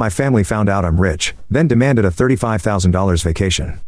My family found out I'm rich, then demanded a $35,000 vacation.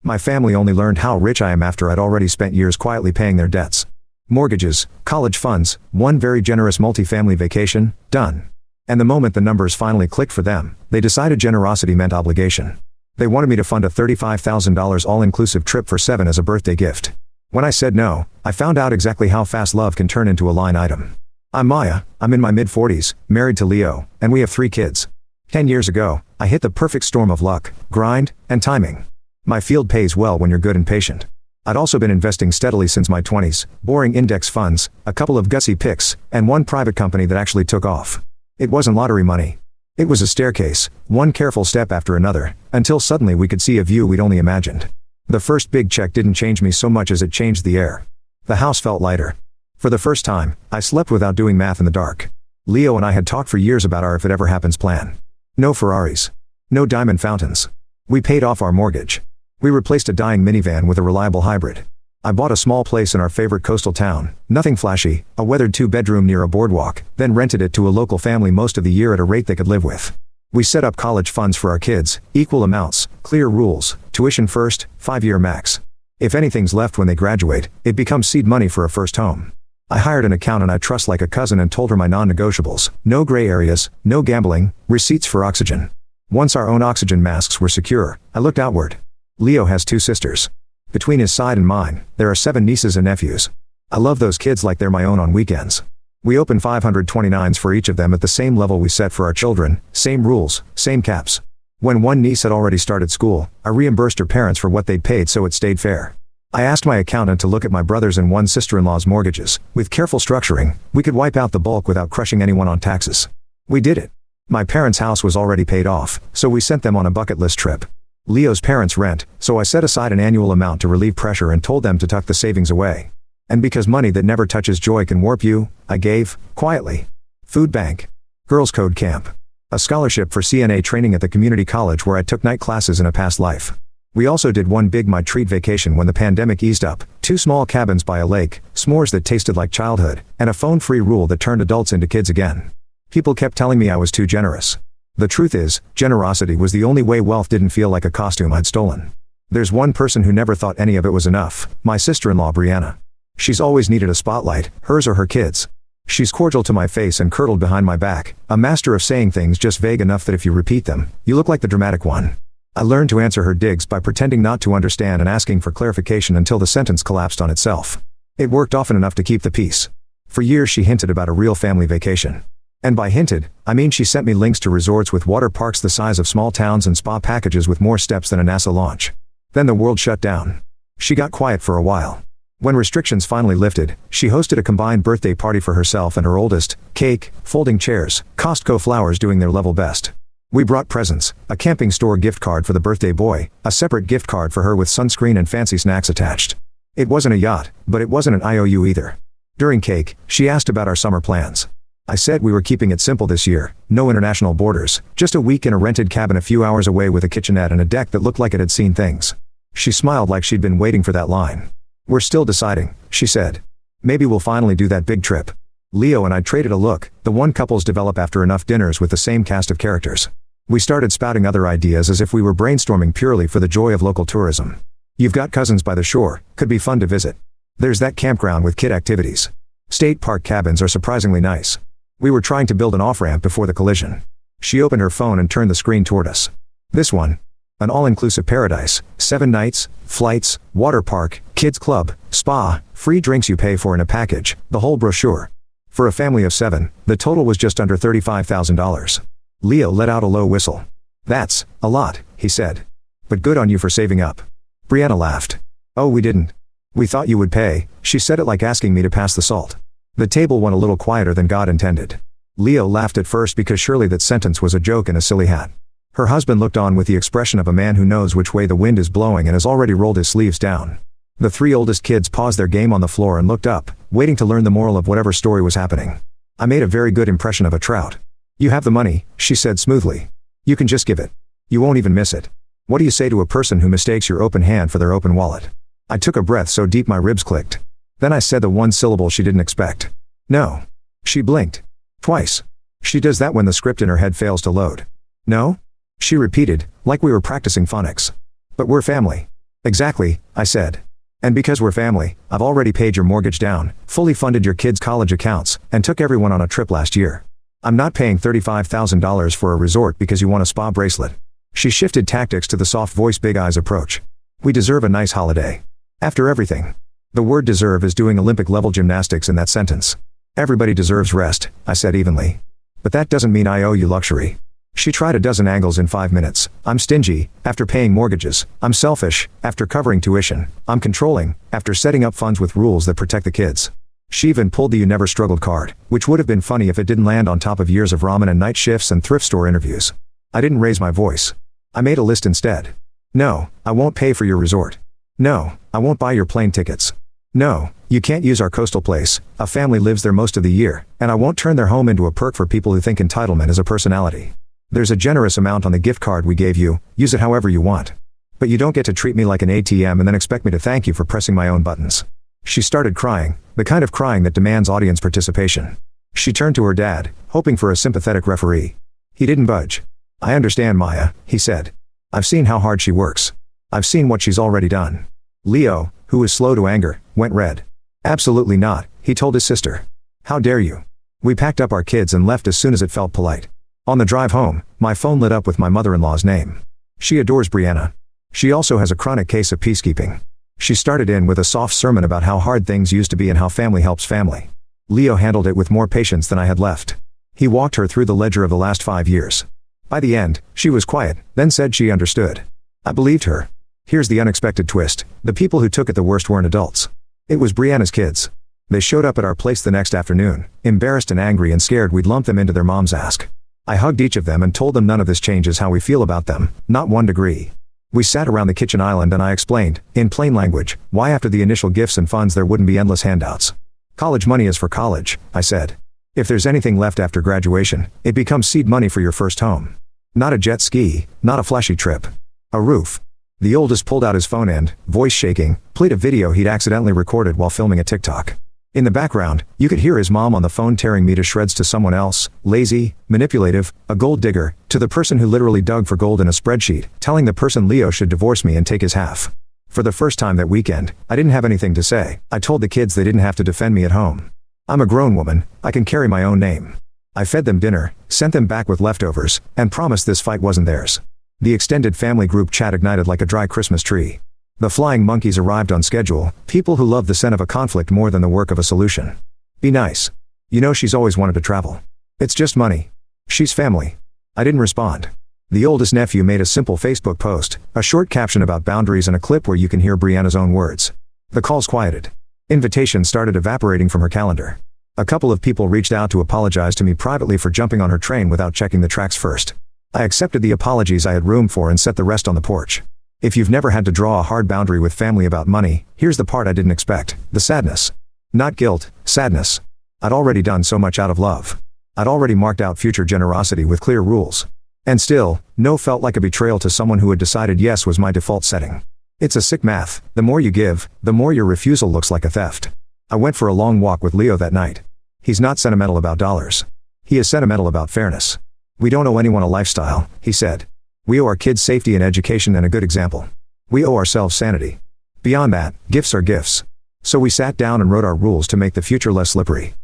My family only learned how rich I am after I'd already spent years quietly paying their debts. Mortgages, college funds, one very generous multi-family vacation, done. And the moment the numbers finally clicked for them, they decided generosity meant obligation. They wanted me to fund a $35,000 all-inclusive trip for 7 as a birthday gift. When I said no, I found out exactly how fast love can turn into a line item. I'm Maya, I'm in my mid-40s, married to Leo, and we have 3 kids. 10 years ago, I hit the perfect storm of luck, grind, and timing. My field pays well when you're good and patient. I'd also been investing steadily since my 20s, boring index funds, a couple of gutsy picks, and one private company that actually took off. It wasn't lottery money. It was a staircase, one careful step after another, until suddenly we could see a view we'd only imagined. The first big check didn't change me so much as it changed the air. The house felt lighter. For the first time, I slept without doing math in the dark. Leo and I had talked for years about our if it ever happens plan. No Ferraris. No diamond fountains. We paid off our mortgage. We replaced a dying minivan with a reliable hybrid. I bought a small place in our favorite coastal town, nothing flashy, a weathered 2-bedroom near a boardwalk, then rented it to a local family most of the year at a rate they could live with. We set up college funds for our kids, equal amounts, clear rules, tuition first, 5-year max. If anything's left when they graduate, it becomes seed money for a first home. I hired an accountant I trust like a cousin and told her my non-negotiables, no gray areas, no gambling, receipts for oxygen. Once our own oxygen masks were secure, I looked outward. Leo has 2 sisters. Between his side and mine, there are 7 nieces and nephews. I love those kids like they're my own on weekends. We open 529s for each of them at the same level we set for our children, same rules, same caps. When one niece had already started school, I reimbursed her parents for what they'd paid so it stayed fair. I asked my accountant to look at my brother's and one sister-in-law's mortgages. With careful structuring, we could wipe out the bulk without crushing anyone on taxes. We did it. My parents' house was already paid off, so we sent them on a bucket list trip. Leo's parents rent, so I set aside an annual amount to relieve pressure and told them to tuck the savings away. And because money that never touches joy can warp you, I gave, quietly. Food bank. Girls Code camp. A scholarship for CNA training at the community college where I took night classes in a past life. We also did one big my treat vacation when the pandemic eased up, 2 small cabins by a lake, s'mores that tasted like childhood, and a phone-free rule that turned adults into kids again. People kept telling me I was too generous. The truth is, generosity was the only way wealth didn't feel like a costume I'd stolen. There's one person who never thought any of it was enough, my sister-in-law Brianna. She's always needed a spotlight, hers or her kids. She's cordial to my face and curdled behind my back, a master of saying things just vague enough that if you repeat them, you look like the dramatic one. I learned to answer her digs by pretending not to understand and asking for clarification until the sentence collapsed on itself. It worked often enough to keep the peace. For years she hinted about a real family vacation. And by hinted, I mean she sent me links to resorts with water parks the size of small towns and spa packages with more steps than a NASA launch. Then the world shut down. She got quiet for a while. When restrictions finally lifted, she hosted a combined birthday party for herself and her oldest, cake, folding chairs, Costco flowers doing their level best. We brought presents, a camping store gift card for the birthday boy, a separate gift card for her with sunscreen and fancy snacks attached. It wasn't a yacht, but it wasn't an IOU either. During cake, she asked about our summer plans. I said we were keeping it simple this year, no international borders, just a week in a rented cabin a few hours away with a kitchenette and a deck that looked like it had seen things. She smiled like she'd been waiting for that line. We're still deciding, she said. Maybe we'll finally do that big trip. Leo and I traded a look, the one couples develop after enough dinners with the same cast of characters. We started spouting other ideas as if we were brainstorming purely for the joy of local tourism. You've got cousins by the shore, could be fun to visit. There's that campground with kid activities. State park cabins are surprisingly nice. We were trying to build an off-ramp before the collision. She opened her phone and turned the screen toward us. This one. An all-inclusive paradise, 7 nights, flights, water park, kids club, spa, free drinks you pay for in a package, the whole brochure. For a family of 7, the total was just under $35,000. Leo let out a low whistle. That's a lot, he said. But good on you for saving up. Brianna laughed. Oh, we didn't. We thought you would pay, she said it like asking me to pass the salt. The table went a little quieter than God intended. Leo laughed at first because surely that sentence was a joke and a silly hat. Her husband looked on with the expression of a man who knows which way the wind is blowing and has already rolled his sleeves down. The 3 oldest kids paused their game on the floor and looked up, waiting to learn the moral of whatever story was happening. I made a very good impression of a trout. You have the money, she said smoothly. You can just give it. You won't even miss it. What do you say to a person who mistakes your open hand for their open wallet? I took a breath so deep my ribs clicked. Then I said the one syllable she didn't expect. No. She blinked. Twice. She does that when the script in her head fails to load. No? She repeated, like we were practicing phonics. But we're family. Exactly, I said. And because we're family, I've already paid your mortgage down, fully funded your kids' college accounts, and took everyone on a trip last year. I'm not paying $35,000 for a resort because you want a spa bracelet. She shifted tactics to the soft voice big eyes approach. We deserve a nice holiday. After everything. The word deserve is doing Olympic level gymnastics in that sentence. Everybody deserves rest, I said evenly. But that doesn't mean I owe you luxury. She tried a dozen angles in 5 minutes. I'm stingy, after paying mortgages. I'm selfish, after covering tuition. I'm controlling, after setting up funds with rules that protect the kids. She even pulled the "you never struggled" card, which would have been funny if it didn't land on top of years of ramen and night shifts and thrift store interviews. I didn't raise my voice. I made a list instead. No, I won't pay for your resort. No, I won't buy your plane tickets. No, you can't use our coastal place, a family lives there most of the year, and I won't turn their home into a perk for people who think entitlement is a personality. There's a generous amount on the gift card we gave you, use it however you want. But you don't get to treat me like an ATM and then expect me to thank you for pressing my own buttons. She started crying, the kind of crying that demands audience participation. She turned to her dad, hoping for a sympathetic referee. He didn't budge. I understand, Maya, he said. I've seen how hard she works. I've seen what she's already done. Leo, who was slow to anger, went red. Absolutely not, he told his sister. How dare you? We packed up our kids and left as soon as it felt polite. On the drive home, my phone lit up with my mother-in-law's name. She adores Brianna. She also has a chronic case of peacekeeping. She started in with a soft sermon about how hard things used to be and how family helps family. Leo handled it with more patience than I had left. He walked her through the ledger of the last 5 years. By the end, she was quiet, then said she understood. I believed her. Here's the unexpected twist. The people who took it the worst weren't adults. It was Brianna's kids. They showed up at our place the next afternoon, embarrassed and angry and scared we'd lump them into their mom's ask. I hugged each of them and told them none of this changes how we feel about them, not 1 degree. We sat around the kitchen island and I explained, in plain language, why after the initial gifts and funds there wouldn't be endless handouts. College money is for college, I said. If there's anything left after graduation, it becomes seed money for your first home. Not a jet ski, not a flashy trip. A roof. The oldest pulled out his phone and, voice shaking, played a video he'd accidentally recorded while filming a TikTok. In the background, you could hear his mom on the phone tearing me to shreds to someone else, lazy, manipulative, a gold digger, to the person who literally dug for gold in a spreadsheet, telling the person Leo should divorce me and take his half. For the first time that weekend, I didn't have anything to say. I told the kids they didn't have to defend me at home. I'm a grown woman, I can carry my own name. I fed them dinner, sent them back with leftovers, and promised this fight wasn't theirs. The extended family group chat ignited like a dry Christmas tree. The flying monkeys arrived on schedule, people who love the scent of a conflict more than the work of a solution. Be nice. You know she's always wanted to travel. It's just money. She's family. I didn't respond. The oldest nephew made a simple Facebook post, a short caption about boundaries and a clip where you can hear Brianna's own words. The calls quieted. Invitations started evaporating from her calendar. A couple of people reached out to apologize to me privately for jumping on her train without checking the tracks first. I accepted the apologies I had room for and set the rest on the porch. If you've never had to draw a hard boundary with family about money, here's the part I didn't expect, the sadness. Not guilt, sadness. I'd already done so much out of love. I'd already marked out future generosity with clear rules. And still, no felt like a betrayal to someone who had decided yes was my default setting. It's a sick math, the more you give, the more your refusal looks like a theft. I went for a long walk with Leo that night. He's not sentimental about dollars. He is sentimental about fairness. We don't owe anyone a lifestyle, he said. We owe our kids safety and education and a good example. We owe ourselves sanity. Beyond that, gifts are gifts. So we sat down and wrote our rules to make the future less slippery.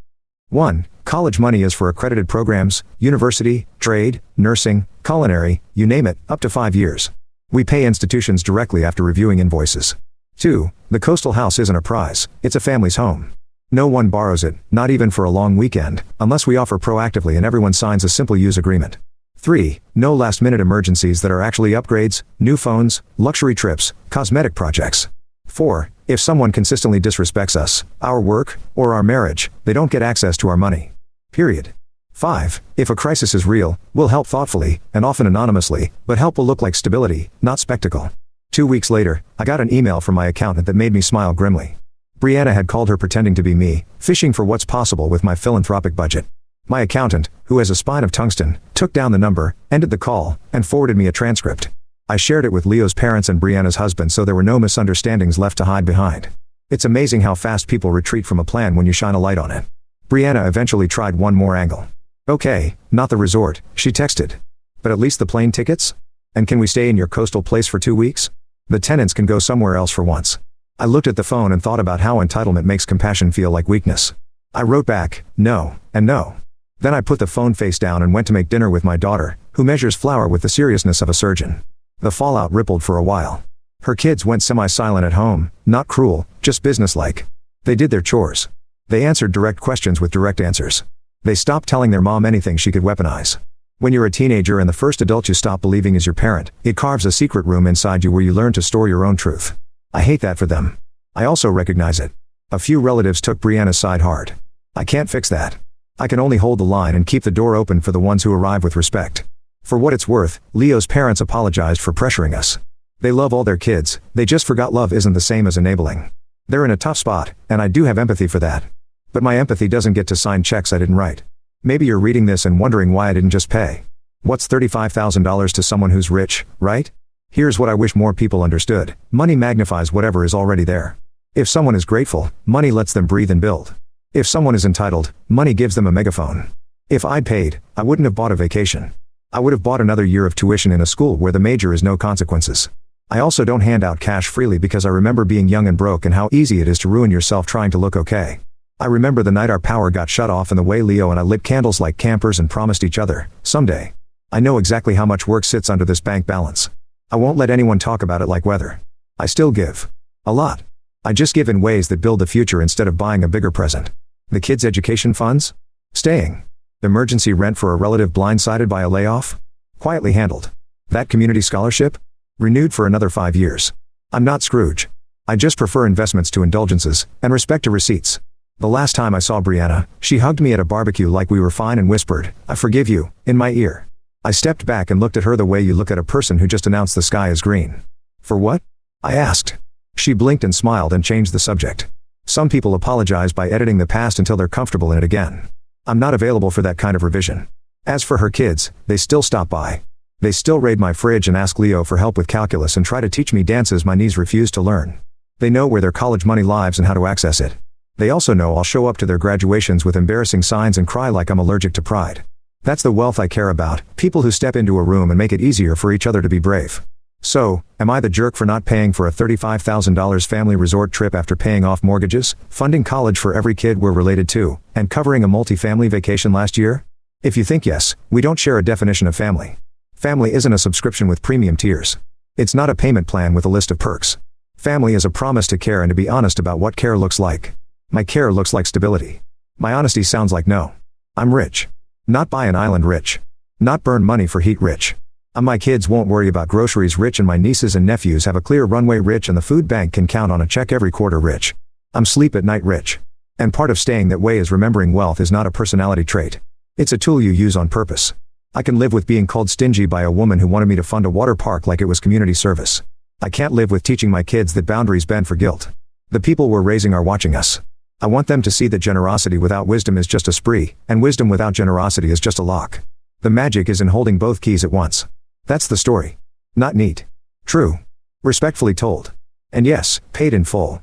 1. College money is for accredited programs, university, trade, nursing, culinary, you name it, up to 5 years. We pay institutions directly after reviewing invoices. 2. The coastal house isn't a prize, it's a family's home. No one borrows it, not even for a long weekend, unless we offer proactively and everyone signs a simple use agreement. 3. No last-minute emergencies that are actually upgrades, new phones, luxury trips, cosmetic projects. 4. If someone consistently disrespects us, our work, or our marriage, they don't get access to our money. Period. 5. If a crisis is real, we'll help thoughtfully, and often anonymously, but help will look like stability, not spectacle. 2 weeks later, I got an email from my accountant that made me smile grimly. Brianna had called her pretending to be me, fishing for what's possible with my philanthropic budget. My accountant, who has a spine of tungsten, took down the number, ended the call, and forwarded me a transcript. I shared it with Leo's parents and Brianna's husband so there were no misunderstandings left to hide behind. It's amazing how fast people retreat from a plan when you shine a light on it. Brianna eventually tried one more angle. Okay, not the resort, she texted. But at least the plane tickets? And can we stay in your coastal place for 2 weeks? The tenants can go somewhere else for once. I looked at the phone and thought about how entitlement makes compassion feel like weakness. I wrote back, no, and no. Then I put the phone face down and went to make dinner with my daughter, who measures flour with the seriousness of a surgeon. The fallout rippled for a while. Her kids went semi-silent at home, not cruel, just businesslike. They did their chores. They answered direct questions with direct answers. They stopped telling their mom anything she could weaponize. When you're a teenager and the first adult you stop believing is your parent, it carves a secret room inside you where you learn to store your own truth. I hate that for them. I also recognize it. A few relatives took Brianna's side hard. I can't fix that. I can only hold the line and keep the door open for the ones who arrive with respect. For what it's worth, Leo's parents apologized for pressuring us. They love all their kids, they just forgot love isn't the same as enabling. They're in a tough spot, and I do have empathy for that. But my empathy doesn't get to sign checks I didn't write. Maybe you're reading this and wondering why I didn't just pay. What's $35,000 to someone who's rich, right? Here's what I wish more people understood. Money magnifies whatever is already there. If someone is grateful, money lets them breathe and build. If someone is entitled, money gives them a megaphone. If I'd paid, I wouldn't have bought a vacation. I would have bought another year of tuition in a school where the major is no consequences. I also don't hand out cash freely because I remember being young and broke and how easy it is to ruin yourself trying to look okay. I remember the night our power got shut off and the way Leo and I lit candles like campers and promised each other, someday. I know exactly how much work sits under this bank balance. I won't let anyone talk about it like weather. I still give. A lot. I just give in ways that build the future instead of buying a bigger present. The kids' education funds? Staying. Emergency rent for a relative blindsided by a layoff? Quietly handled. That community scholarship? Renewed for another 5 years. I'm not Scrooge. I just prefer investments to indulgences, and respect to receipts. The last time I saw Brianna, she hugged me at a barbecue like we were fine and whispered, "I forgive you," in my ear. I stepped back and looked at her the way you look at a person who just announced the sky is green. For what? I asked. She blinked and smiled and changed the subject. Some people apologize by editing the past until they're comfortable in it again. I'm not available for that kind of revision. As for her kids, they still stop by. They still raid my fridge and ask Leo for help with calculus and try to teach me dances my knees refuse to learn. They know where their college money lives and how to access it. They also know I'll show up to their graduations with embarrassing signs and cry like I'm allergic to pride. That's the wealth I care about, people who step into a room and make it easier for each other to be brave. So, am I the jerk for not paying for a $35,000 family resort trip after paying off mortgages, funding college for every kid we're related to, and covering a multi-family vacation last year? If you think yes, we don't share a definition of family. Family isn't a subscription with premium tiers. It's not a payment plan with a list of perks. Family is a promise to care and to be honest about what care looks like. My care looks like stability. My honesty sounds like no. I'm rich. Not buy an island rich. Not burn money for heat rich. My kids won't worry about groceries rich and my nieces and nephews have a clear runway rich and the food bank can count on a check every quarter rich. I'm sleep at night rich. And part of staying that way is remembering wealth is not a personality trait. It's a tool you use on purpose. I can live with being called stingy by a woman who wanted me to fund a water park like it was community service. I can't live with teaching my kids that boundaries bend for guilt. The people we're raising are watching us. I want them to see that generosity without wisdom is just a spree, and wisdom without generosity is just a lock. The magic is in holding both keys at once. That's the story. Not neat. True. Respectfully told. And yes, paid in full.